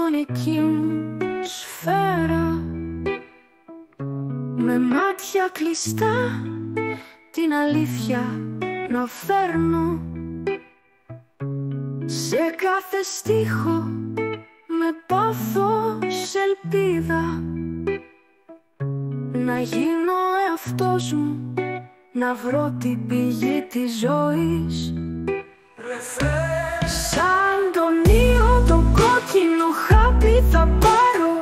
εικονική μου σφαίρα, με μάτια κλειστά την αλήθεια να φέρνω σε κάθε στίχο, με πάθος ελπίδα να γίνω εαυτός μου, να βρω την πηγή της ζωής. Σαν τον ήλιο το κόκκινο χάπι θα πάρω,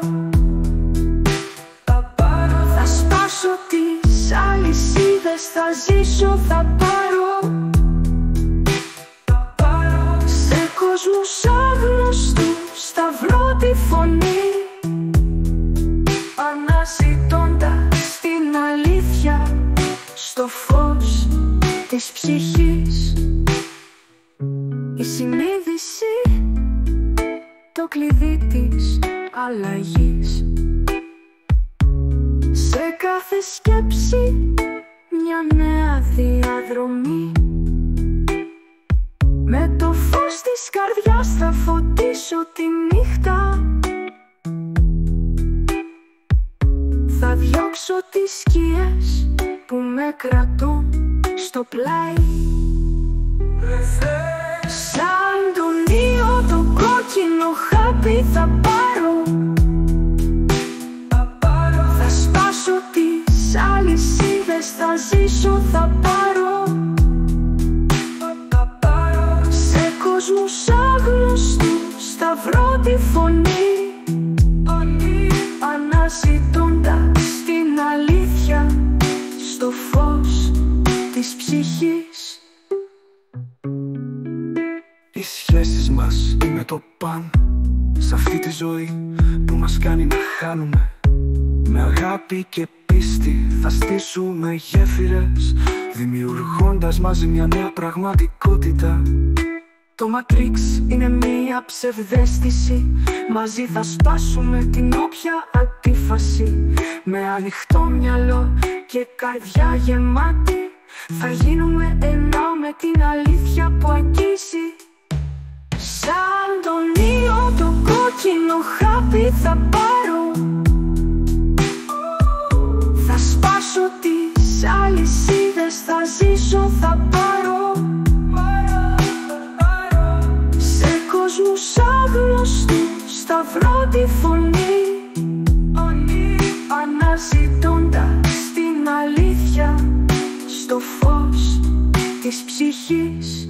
θα σπάσω τις αλυσίδες, θα ζήσω, θα πάρω σε κόσμους άγνωστους θα βρω τη φωνή, αναζητώντας την αλήθεια στο φως της ψυχής. Η συνείδηση, το κλειδί της αλλαγής. Σε κάθε σκέψη μια νέα διαδρομή, με το φως της καρδιάς θα φωτίσω τη νύχτα, θα διώξω τις σκιές που με κρατούν στο πλάι. Σαν τον ήλιο το κόκκινο χάπι θα πάρω, θα σπάσω τις αλυσίδες, θα ζήσω, θα πάρω σε κόσμους άγνωστους θα βρω τη φωνή, αναζητώντας την αλήθεια στο φως της ψυχής. Οι σχέσεις μας είναι το παν σε αυτή τη ζωή που μας κάνει να χάνουμε. Με αγάπη και πίστη θα στήσουμε γέφυρες, δημιουργώντας μαζί μια νέα πραγματικότητα. Το Matrix είναι μία ψευδαίσθηση, μαζί θα σπάσουμε την όποια αντίφαση. Με ανοιχτό μυαλό και καρδιά γεμάτη θα γίνουμε ένα με την αλήθεια που αγγίζει. Σαν τον ήλιο το κόκκινο χάπι θα πάρω, θα σπάσω τις αλυσίδες, θα ζήσω, θα πάρω σε κόσμους άγνωστους θα βρω τη φωνή, αναζητώντας την αλήθεια στο φως της ψυχής.